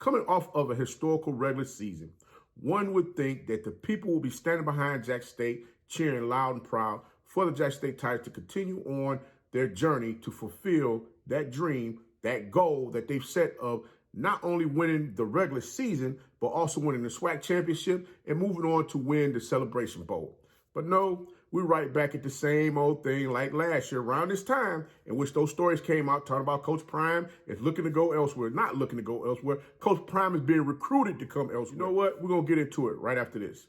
Coming off of a historical regular season, one would think that the people will be standing behind Jackson State, cheering loud and proud for the Jackson State Tigers to continue on their journey to fulfill that dream, that goal that they've set of not only winning the regular season, but also winning the SWAC championship and moving on to win the Celebration Bowl. But no, we're right back at the same old thing like last year around this time, in which those stories came out talking about Coach Prime is looking to go elsewhere, not looking to go elsewhere. Coach Prime is being recruited to come elsewhere. You know what? We're going to get into it right after this.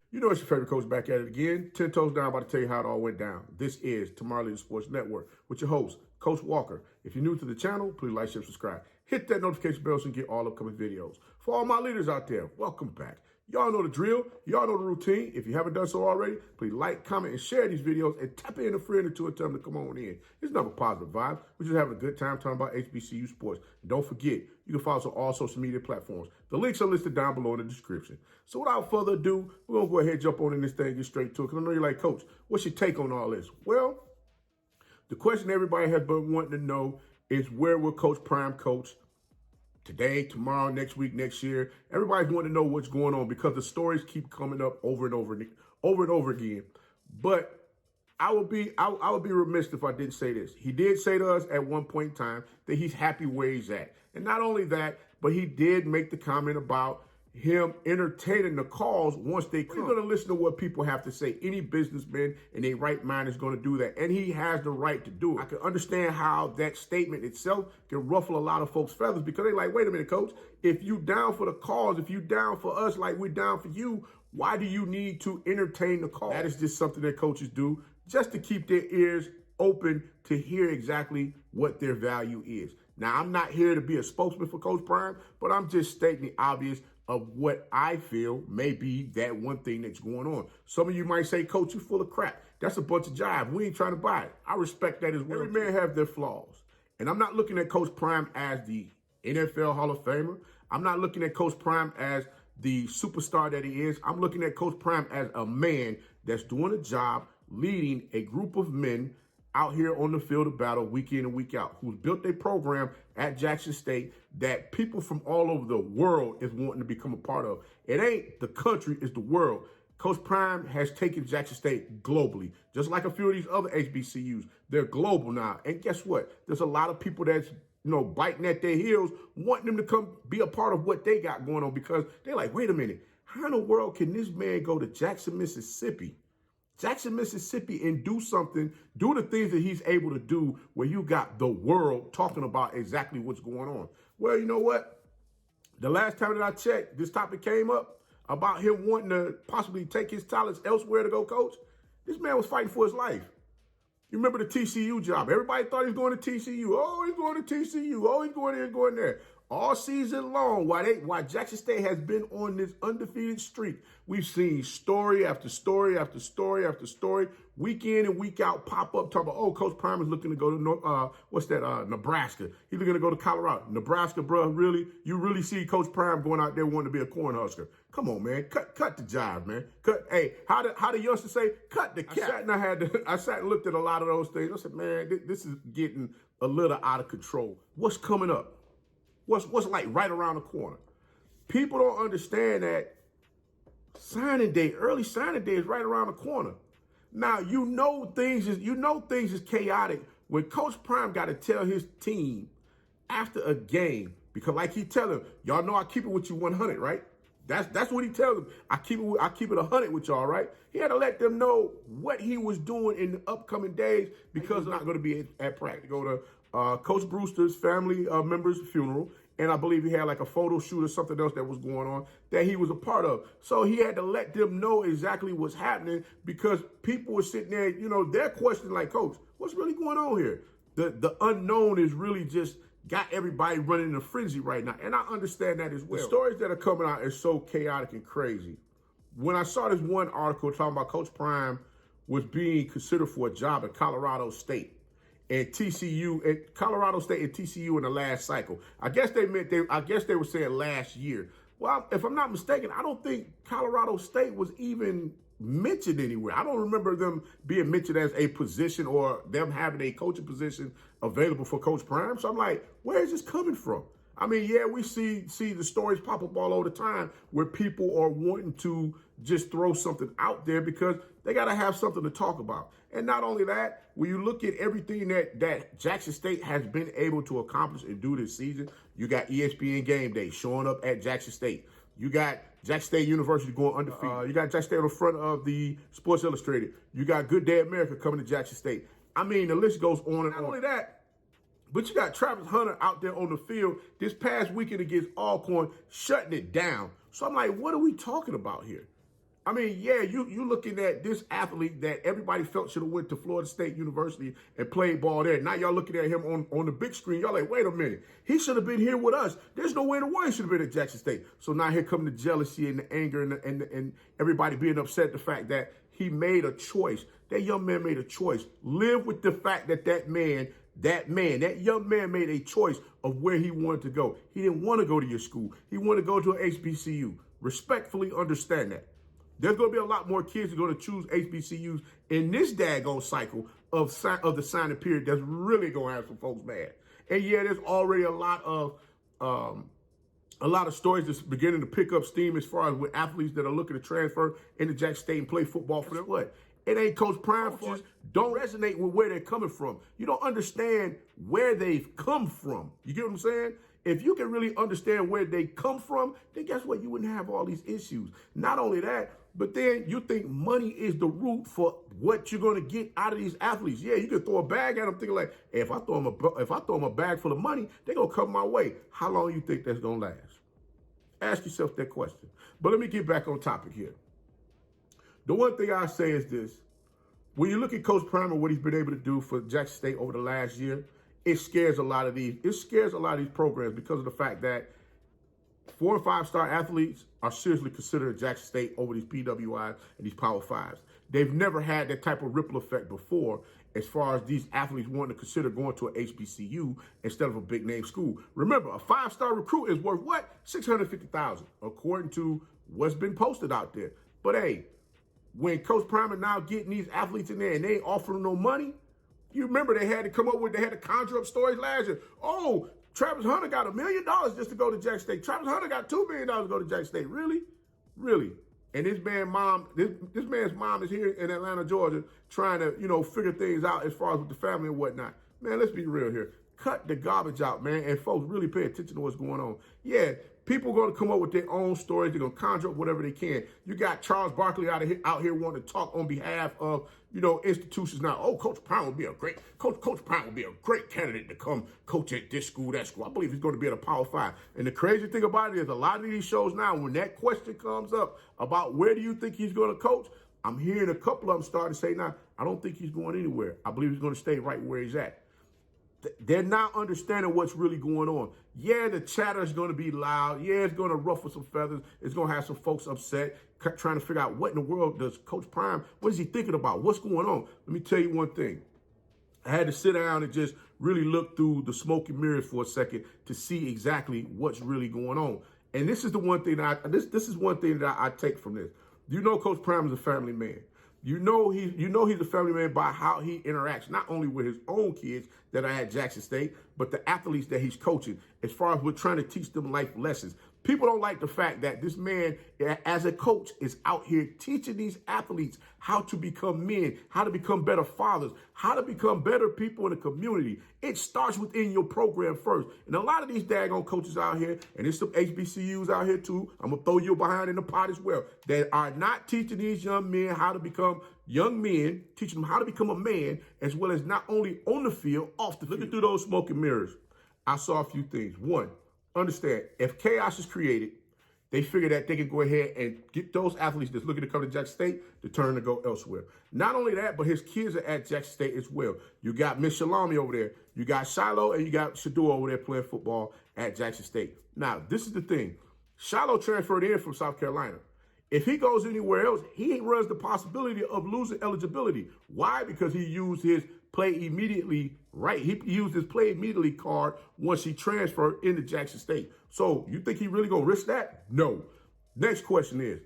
You know it's your favorite coach back at it again. 10 toes down, about to tell you how it all went down. This is Tomorrow Leader Sports Network with your host, Coach Walker. If you're new to the channel, please like, share, subscribe. Hit that notification bell so you can get all upcoming videos. For all my leaders out there, welcome back. Y'all know the drill. Y'all know the routine. If you haven't done so already, please like, comment, and share these videos and tap in a friend or two and tell them to come on in. It's never positive vibes. We're just having a good time talking about HBCU sports. And don't forget, you can follow us on all social media platforms. The links are listed down below in the description. So without further ado, we're going to go ahead and jump on in this thing and get straight to it. Because I know you're like, Coach, what's your take on all this? Well, the question everybody has been wanting to know is where will Coach Prime coach today, tomorrow, next week, next year? Everybody's wanting to know what's going on because the stories keep coming up over and over again. But I would be remiss if I didn't say this. He did say to us at one point in time that he's happy where he's at. And not only that, but he did make the comment about him entertaining the calls once they come. He's going to listen to what people have to say. Any businessman in their right mind is going to do that. And he has the right to do it. I can understand how that statement itself can ruffle a lot of folks' feathers because they're like, wait a minute, Coach, if you down for the cause, if you down for us like we're down for you, why do you need to entertain the call? That is just something that coaches do just to keep their ears open to hear exactly what their value is. Now, I'm not here to be a spokesman for Coach Prime, but I'm just stating the obvious of what I feel may be that one thing that's going on. Some of you might say, Coach, you're full of crap. That's a bunch of jive. We ain't trying to buy it. I respect that as well. Every man have their flaws. And I'm not looking at Coach Prime as the NFL Hall of Famer. I'm not looking at Coach Prime as the superstar that he is. I'm looking at Coach Prime as a man that's doing a job leading a group of men out here on the field of battle week in and week out, who's built a program at Jackson State that people from all over the world is wanting to become a part of. It ain't the country, it's the world. Coach Prime has taken Jackson State globally, just like a few of these other HBCUs. They're global now. And guess what? There's a lot of people that's biting at their heels, wanting them to come be a part of what they got going on because they're like, wait a minute, how in the world can this man go to Jackson, Mississippi, and do something, do the things that he's able to do where you got the world talking about exactly what's going on? Well, you know what? The last time that I checked, this topic came up about him wanting to possibly take his talents elsewhere to go coach. This man was fighting for his life. You remember the TCU job. Everybody thought he was going to TCU. Oh, he's going to TCU. Oh, he's going here and going there. All season long, while Jackson State has been on this undefeated streak, we've seen story after story after story after story, week in and week out, pop up talking about, oh, Coach Prime is looking to go to Nebraska. He's looking to go to Colorado. Nebraska, bro, really? You really see Coach Prime going out there wanting to be a Cornhusker? Come on, man. Cut the jive, man. Hey, how the youngsters say, cut the cat. I sat and looked at a lot of those things. I said, man, this is getting a little out of control. What's coming up? What's like right around the corner? People don't understand that early signing day is right around the corner. Now, you know things is chaotic when Coach Prime got to tell his team after a game, because like he tell them, y'all know I keep it with you 100, right? That's what he tells them. I keep it 100 with y'all, right? He had to let them know what he was doing in the upcoming days because he's not going to be at practice. Go to Coach Brewster's family member's funeral, and I believe he had like a photo shoot or something else that was going on that he was a part of. So he had to let them know exactly what's happening because people were sitting there, they're questioning like, Coach, what's really going on here? The unknown is really just got everybody running in a frenzy right now. And I understand that as well. The stories that are coming out is so chaotic and crazy. When I saw this one article talking about Coach Prime was being considered for a job at Colorado State and TCU, at Colorado State and TCU in the last cycle. I guess they were saying last year. Well, if I'm not mistaken, I don't think Colorado State was even mentioned anywhere. I don't remember them being mentioned as a position or them having a coaching position available for Coach Prime. So I'm like, where is this coming from? I mean, yeah, we see the stories pop up all the time where people are wanting to just throw something out there because they got to have something to talk about. And not only that, when you look at everything that Jackson State has been able to accomplish and do this season, you got ESPN Game Day showing up at Jackson State. You got Jackson State University going undefeated. You got Jackson State on the front of the Sports Illustrated. You got Good Day America coming to Jackson State. I mean, the list goes on and on. Not only that, but you got Travis Hunter out there on the field this past weekend against Alcorn, shutting it down. So I'm like, what are we talking about here? I mean, yeah, you looking at this athlete that everybody felt should have went to Florida State University and played ball there. Now y'all looking at him on the big screen. Y'all like, wait a minute. He should have been here with us. There's no way in the world he should have been at Jackson State. So now here come the jealousy and the anger and everybody being upset at the fact that he made a choice. That young man made a choice. Live with the fact that that young man made a choice of where he wanted to go. He didn't want to go to your school. He wanted to go to an HBCU. Respectfully understand that. There's going to be a lot more kids who are going to choose HBCUs in this daggone cycle of the signing period that's really going to have some folks mad. And yeah, there's already a lot of stories that's beginning to pick up steam as far as with athletes that are looking to transfer into Jackson State and play football for them. What? It ain't Coach Prime for don't resonate with where they're coming from. You don't understand where they've come from. You get what I'm saying? If you can really understand where they come from, then guess what? You wouldn't have all these issues. Not only that, but then you think money is the root for what you're going to get out of these athletes. Yeah, you can throw a bag at them thinking like, hey, if I throw them a bag full of money, they're going to come my way. How long do you think that's going to last? Ask yourself that question. But let me get back on topic here. The one thing I say is this. When you look at Coach Prime and what he's been able to do for Jackson State over the last year, it scares a lot of these programs because of the fact that 4- and 5-star athletes are seriously considered at Jackson State over these PWIs and these Power 5s. They've never had that type of ripple effect before as far as these athletes wanting to consider going to an HBCU instead of a big name school. Remember, a 5-star recruit is worth what? $650,000, according to what's been posted out there. But hey, when Coach Prime is now getting these athletes in there and they ain't offering no money, you remember they had to conjure up stories last year. Oh, Travis Hunter got $1 million just to go to Jackson State. Travis Hunter got $2 million to go to Jackson State. Really? Really? And this man's mom is here in Atlanta, Georgia, trying to, figure things out as far as with the family and whatnot. Man, let's be real here. Cut the garbage out, man, and folks really pay attention to what's going on. Yeah, people are going to come up with their own stories. They're going to conjure up whatever they can. You got Charles Barkley out here wanting to talk on behalf of, institutions now. Oh, Coach Prime would be a great candidate to come coach at this school, that school. I believe he's going to be at a Power 5. And the crazy thing about it is a lot of these shows now, when that question comes up about where do you think he's going to coach, I'm hearing a couple of them starting to say, now, I don't think he's going anywhere. I believe he's going to stay right where he's at. They're not understanding what's really going on. Yeah, the chatter is going to be loud. Yeah, it's going to ruffle some feathers. It's going to have some folks upset, trying to figure out what in the world does Coach Prime, what is he thinking about? What's going on? Let me tell you one thing. I had to sit down and just really look through the smoke and mirrors for a second to see exactly what's really going on. And this is the one thing that this is one thing that I take from this. You know, Coach Prime is a family man. You know he's a family man by how he interacts, not only with his own kids that are at Jackson State, but the athletes that he's coaching, as far as we're trying to teach them life lessons. People don't like the fact that this man, as a coach, is out here teaching these athletes how to become men, how to become better fathers, how to become better people in the community. It starts within your program first. And a lot of these daggone coaches out here, and there's some HBCUs out here too, I'm going to throw you behind in the pot as well, that are not teaching these young men how to become young men, teaching them how to become a man, as well as not only on the field, off the field. Looking through those smoke and mirrors, I saw a few things. One, understand, if chaos is created, they figure that they can go ahead and get those athletes that's looking to come to Jackson State to turn to go elsewhere. Not only that, but his kids are at Jackson State as well. You got Miss Shalami over there. You got Shiloh and you got Shadua over there playing football at Jackson State. Now, this is the thing. Shiloh transferred in from South Carolina. If he goes anywhere else, he runs the possibility of losing eligibility. Why? Because he used his play immediately, right? He used his play immediately card once he transferred into Jackson State. So you think he really gonna risk that? No. Next question is,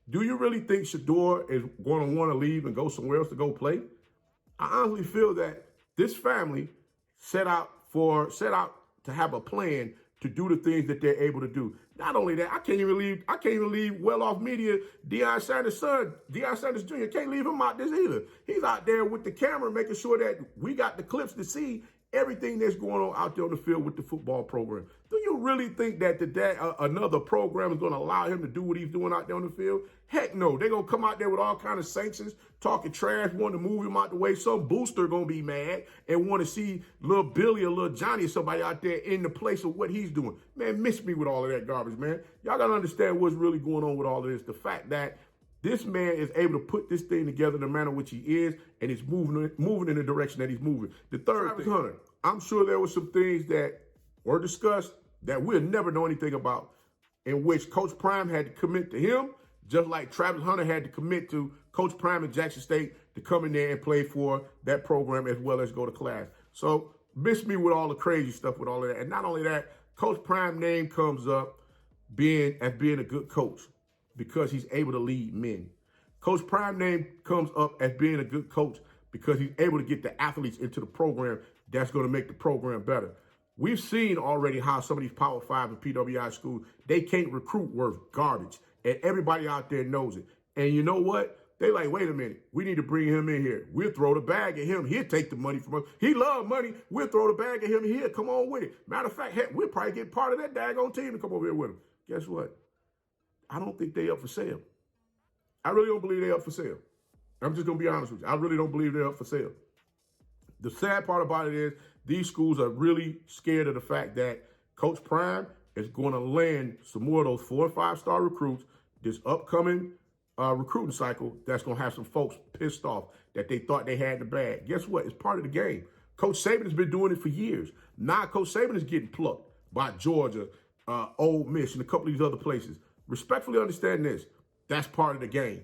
Do you really think Shador is going to want to leave and go somewhere else to go play? I honestly feel that this family set out to have a plan to do the things that they're able to do. Not only that, I can't even leave well-off media Deion Sanders' son, Deion Sanders Jr. Can't leave him out this either. He's out there with the camera making sure that we got the clips to see everything that's going on out there on the field with the football program. Do you really think that another program is going to allow him to do what he's doing out there on the field? Heck no. They're going to come out there with all kinds of sanctions, talking trash, wanting to move him out the way. Some booster going to be mad and want to see little Billy or little Johnny or somebody out there in the place of what he's doing. Man, miss me with all of that garbage, man. Y'all got to understand what's really going on with all of this. The fact that this man is able to put this thing together in the manner in which he is, and he's moving in the direction that he's moving. The third thing, Hunter, I'm sure there were some things that were discussed that we'll never know anything about, in which Coach Prime had to commit to him, just like Travis Hunter had to commit to Coach Prime at Jackson State to come in there and play for that program as well as go to class. So miss me with all the crazy stuff with all of that. And not only that, Coach Prime's name comes up as being a good coach because he's able to lead men. Coach Prime's name comes up as being a good coach because he's able to get the athletes into the program that's going to make the program better. We've seen already how some of these Power 5 and PWI schools, they can't recruit worth garbage. And everybody out there knows it. And you know what? They like, wait a minute, we need to bring him in here. We'll throw the bag at him. He'll take the money from us. He loves money. We'll throw the bag at him here. Come on with it. Matter of fact, heck, we'll probably get part of that daggone team to come over here with him. Guess what? I don't think they up for sale. I really don't believe they up for sale. I'm just going to be honest with you. I really don't believe they're up for sale. The sad part about it is these schools are really scared of the fact that Coach Prime is going to land some more of those 4- and 5-star recruits this upcoming recruiting cycle that's going to have some folks pissed off that they thought they had in the bag. Guess what? It's part of the game. Coach Saban has been doing it for years. Now Coach Saban is getting plucked by Georgia, Ole Miss, and a couple of these other places. Respectfully understand this. That's part of the game.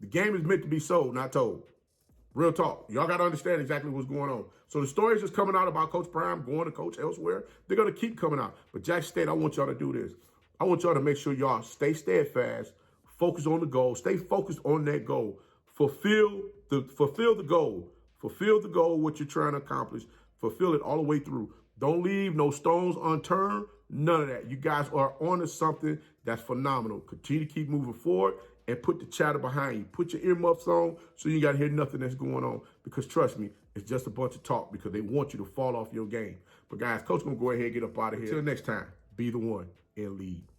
The game is meant to be sold, not told. Real talk. Y'all got to understand exactly what's going on. So the stories that's coming out about Coach Prime going to coach elsewhere, they're going to keep coming out. But Jackson State, I want y'all to do this. I want y'all to make sure y'all stay steadfast, focus on the goal, stay focused on that goal. Fulfill the goal. Fulfill the goal, what you're trying to accomplish. Fulfill it all the way through. Don't leave no stones unturned. None of that. You guys are on to something that's phenomenal. Continue to keep moving forward and put the chatter behind you. Put your earmuffs on so you got to hear nothing that's going on. Because trust me, it's just a bunch of talk because they want you to fall off your game. But guys, Coach going to go ahead and get up out of here. Until next time, be the one and lead.